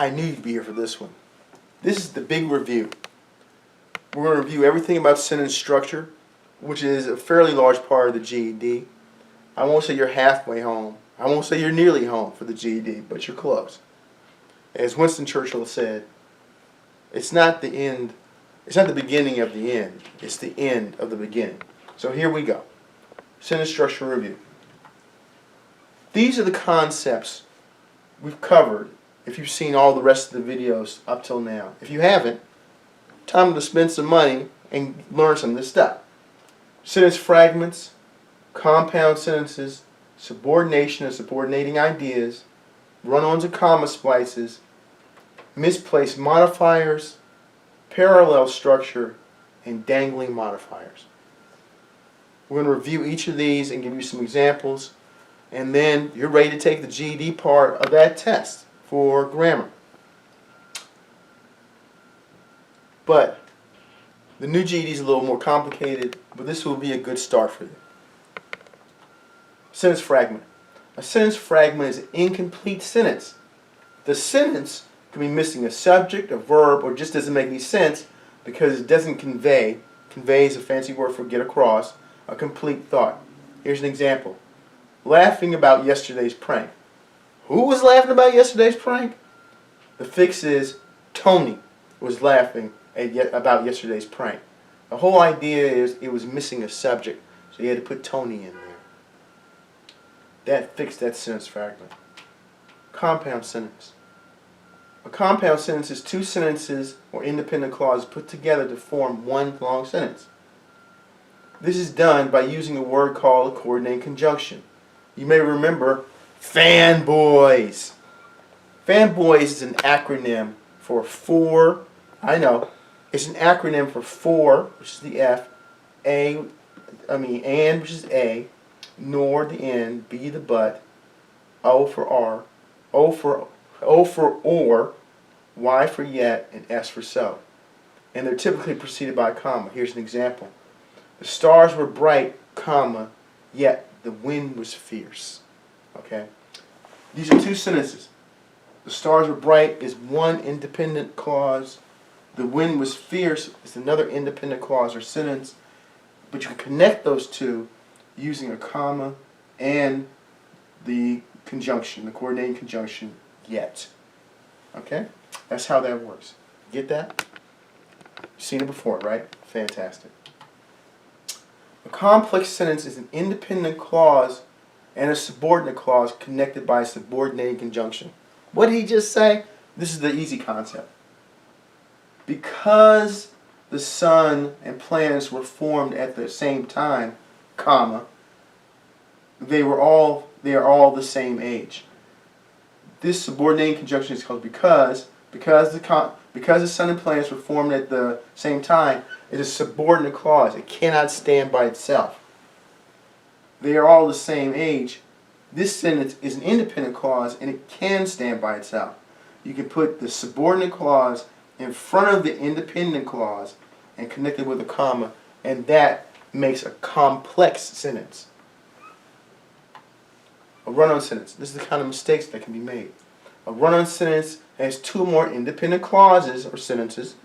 I knew you'd be here for this one. This is the big review. We're going to review everything about sentence structure, which is a fairly large part of the GED. I won't say you're halfway home. I won't say you're nearly home for the GED, but you're close. As Winston Churchill said, it's not the end, it's not the beginning of the end, it's the end of the beginning. So here we go. Sentence structure review. These are the concepts we've covered if you've seen all the rest of the videos up till now. If you haven't, time to spend some money and learn some of this stuff. Sentence fragments, compound sentences, subordination and subordinating ideas, run-ons and comma splices, misplaced modifiers, parallel structure, and dangling modifiers. We're going to review each of these and give you some examples, and then you're ready to take the GED part of that test for grammar. But the new GED is a little more complicated, but this will be a good start for you. Sentence fragment. A sentence fragment is an incomplete sentence. The sentence can be missing a subject, a verb, or just doesn't make any sense because it doesn't convey is a fancy word for get across, a complete thought. Here's an example. Laughing about yesterday's prank. Who was laughing about yesterday's prank? The fix is Tony was laughing about yesterday's prank. The whole idea is it was missing a subject, so you had to put Tony in there. That fixed that sentence fragment. Compound sentence. A compound sentence is two sentences or independent clauses put together to form one long sentence. This is done by using a word called a coordinating conjunction. You may remember fanboys. Fanboys is an acronym for it's an acronym for for, which is the F, and, which is A, nor the N, B the but, O for R, O for or, Y for yet, and S for so. And they're typically preceded by a comma. Here's an example. The stars were bright, comma, yet the wind was fierce. Okay? These are two sentences. The stars were bright is one independent clause. The wind was fierce is another independent clause or sentence. But you can connect those two using a comma and the conjunction, the coordinating conjunction, yet. Okay? That's how that works. Get that? You've seen it before, right? Fantastic. A complex sentence is an independent clause and a subordinate clause connected by a subordinating conjunction. What did he just say? This is the easy concept. Because the sun and planets were formed at the same time, comma, they are all the same age. This subordinating conjunction is called because the sun and planets were formed at the same time. It is a subordinate clause. It cannot stand by itself. They are all the same age. This sentence is an independent clause and it can stand by itself. You can put the subordinate clause in front of the independent clause and connect it with a comma, and that makes a complex sentence. A run-on sentence. This is the kind of mistakes that can be made. A run-on sentence has two or more independent clauses or sentences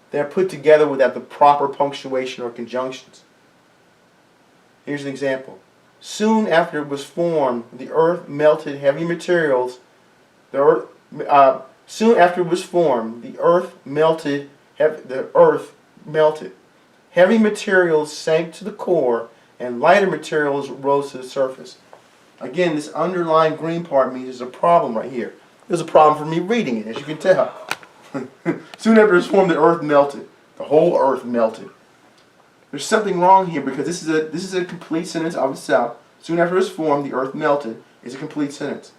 that are put together without the proper punctuation or conjunctions. Here's an example. Soon after it was formed, the earth melted heavy materials. Soon after it was formed, the earth melted. Heavy materials sank to the core, and lighter materials rose to the surface. Again, this underlined green part means there's a problem right here. There's a problem for me reading it, as you can tell. Soon after it was formed, the earth melted. The whole earth melted. There's something wrong here because this is a complete sentence of itself. Soon after it was formed, the earth melted is a complete sentence.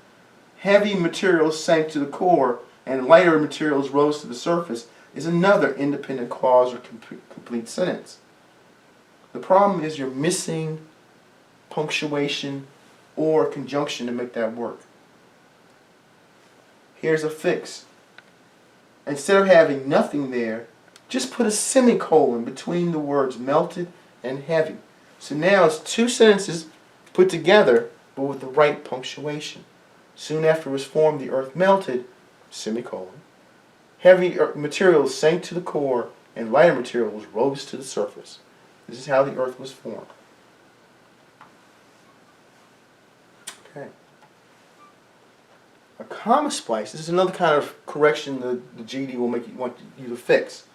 Heavy materials sank to the core, and lighter materials rose to the surface is another independent clause or complete sentence. The problem is you're missing punctuation or conjunction to make that work. Here's a fix. Instead of having nothing there, just put a semicolon between the words melted and heavy. So now it's two sentences put together but with the right punctuation. Soon after it was formed, the earth melted, semicolon, Heavy materials sank to the core and lighter materials rose to the surface. This is how the earth was formed. Okay. A comma splice, this is another kind of correction the GED will want you to fix.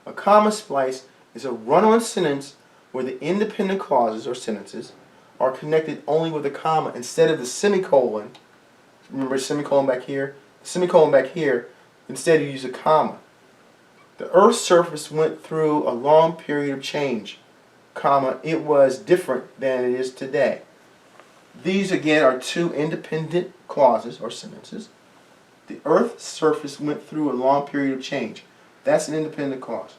A comma splice is a run-on sentence where the independent clauses or sentences are connected only with a comma instead of the semicolon. Remember semicolon back here? The semicolon back here, instead you use a comma. The Earth's surface went through a long period of change, comma, it was different than it is today. These again are two independent clauses or sentences. The Earth's surface went through a long period of change. That's an independent clause.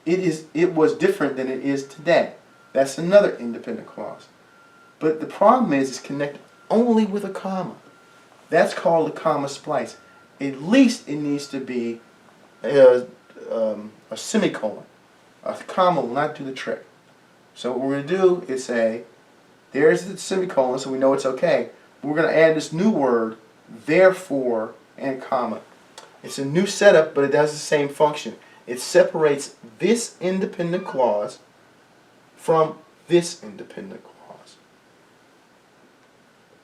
It was different than it is today. That's another independent clause. But the problem is it's connected only with a comma. That's called a comma splice. At least it needs to be a semicolon. A comma will not do the trick. So what we're going to do is say, there's the semicolon, so we know it's okay. We're going to add this new word, therefore, and comma. It's a new setup, but it does the same function. It separates this independent clause from this independent clause.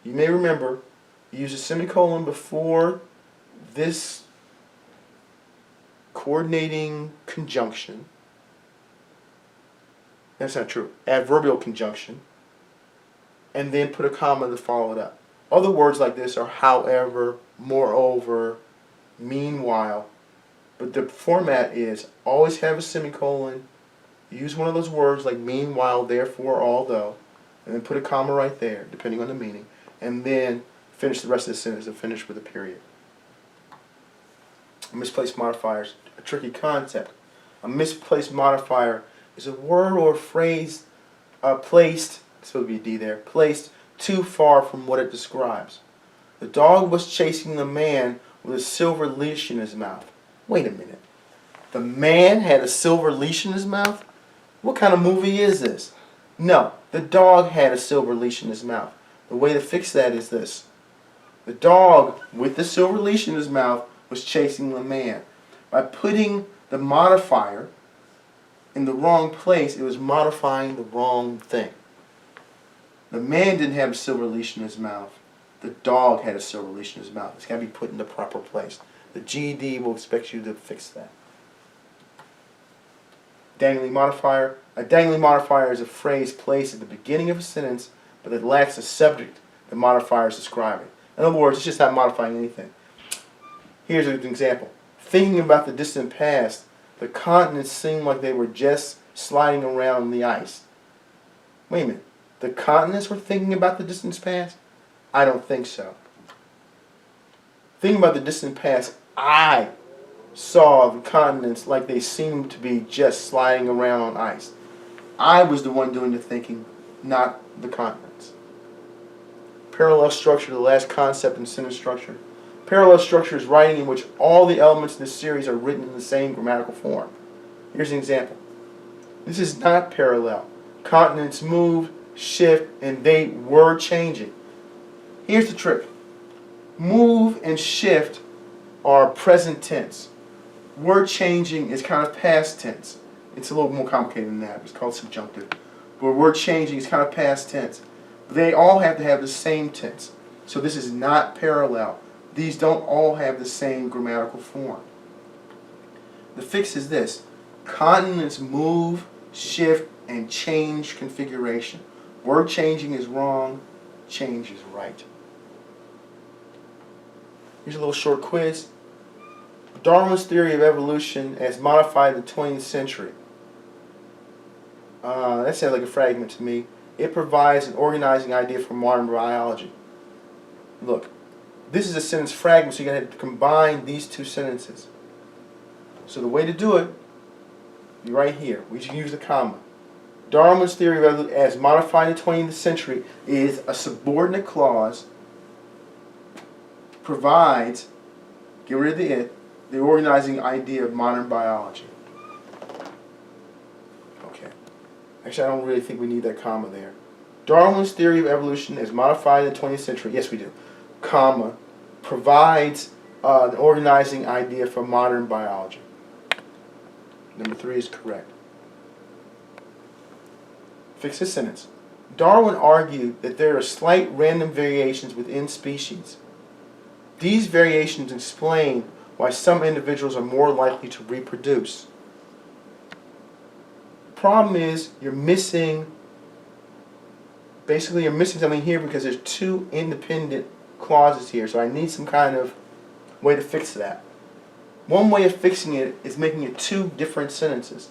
You may remember, you use a semicolon before this coordinating conjunction. That's not true. Adverbial conjunction. And then put a comma to follow it up. Other words like this are however, moreover, meanwhile. But the format is always have a semicolon, use one of those words like meanwhile, therefore, although, and then put a comma right there, depending on the meaning, and then finish the rest of the sentence and finish with a period. Misplaced modifiers, a tricky concept. A misplaced modifier is a word or a phrase placed, it's supposed to be a D there, placed too far from what it describes. The dog was chasing the man with a silver leash in his mouth. Wait a minute. The man had a silver leash in his mouth? What kind of movie is this? No, the dog had a silver leash in his mouth. The way to fix that is this. The dog with the silver leash in his mouth was chasing the man. By putting the modifier in the wrong place, it was modifying the wrong thing. The man didn't have a silver leash in his mouth. The dog had a silver leash in his mouth. It's got to be put in the proper place. The GED will expect you to fix that. Dangling modifier. A dangling modifier is a phrase placed at the beginning of a sentence, but it lacks a subject the modifier is describing. In other words, it's just not modifying anything. Here's an example. Thinking about the distant past, the continents seemed like they were just sliding around in the ice. Wait a minute. The continents were thinking about the distant past? I don't think so. Thinking about the distant past, I saw the continents like they seemed to be just sliding around on ice. I was the one doing the thinking, not the continents. Parallel structure, the last concept in sentence structure. Parallel structure is writing in which all the elements in the series are written in the same grammatical form. Here's an example. This is not parallel. Continents move, shift, and they were changing. Here's the trick. Move and shift are present tense. Word changing is kind of past tense. It's a little more complicated than that. It's called subjunctive. But word changing is kind of past tense. They all have to have the same tense. So this is not parallel. These don't all have the same grammatical form. The fix is this. Continents move, shift, and change configuration. Word changing is wrong. Change is right. Here's a little short quiz. Darwin's theory of evolution as modified in the 20th century. That sounds like a fragment to me. It provides an organizing idea for modern biology. Look, this is a sentence fragment, so you're going to have to combine these two sentences. So the way to do it, be right here. We should use a comma. Darwin's theory of evolution as modified in the 20th century is a subordinate clause provides, get rid of the it, the organizing idea of modern biology. Okay. Actually, I don't really think we need that comma there. Darwin's theory of evolution as modified in the 20th century, yes we do, comma, provides an organizing idea from modern biology. Number 3 is correct. Fix this sentence. Darwin argued that there are slight random variations within species. These variations explain why some individuals are more likely to reproduce. The problem is you're missing something here because there's 2 independent clauses here, so I need some kind of way to fix that. One way of fixing it is making it 2 different sentences.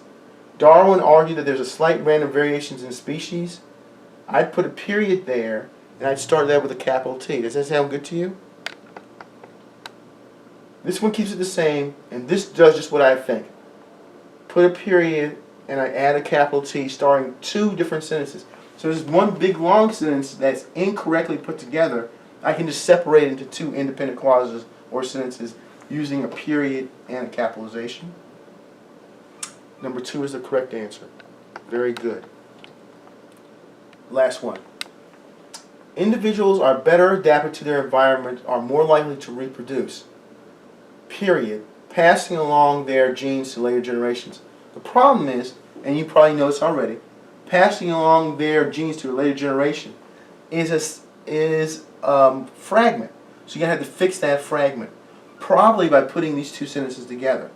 Darwin argued that there's a slight random variations in species. I'd put a period there, and I'd start that with a capital T. Does that sound good to you? This one keeps it the same, and this does just what I think. Put a period, and I add a capital T, starting 2 different sentences. So there's one big long sentence that's incorrectly put together. I can just separate it into 2 independent clauses or sentences using a period and a capitalization. Number 2 is the correct answer. Very good. Last one. Individuals are better adapted to their environment, are more likely to reproduce. Period. Passing along their genes to later generations. The problem is, and you probably know this already, passing along their genes to a later generation is fragment. So you're going to have to fix that fragment, probably by putting these 2 sentences together.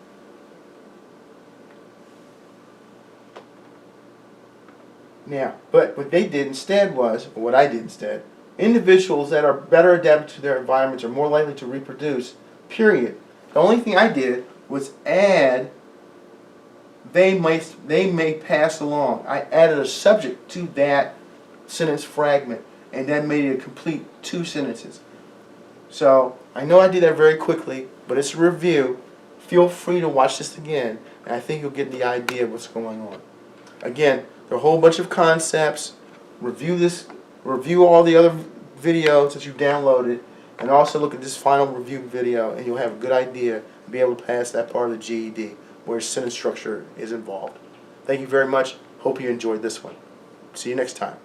Now, but what they did instead was, or what I did instead, individuals that are better adapted to their environments are more likely to reproduce, period. The only thing I did was add, they may pass along. I added a subject to that sentence fragment, and that made it a complete 2 sentences. So, I know I did that very quickly, but it's a review. Feel free to watch this again, and I think you'll get the idea of what's going on. Again, there are a whole bunch of concepts. Review this, review all the other videos that you've downloaded, and also look at this final review video, and you'll have a good idea and be able to pass that part of the GED where sentence structure is involved. Thank you very much. Hope you enjoyed this one. See you next time.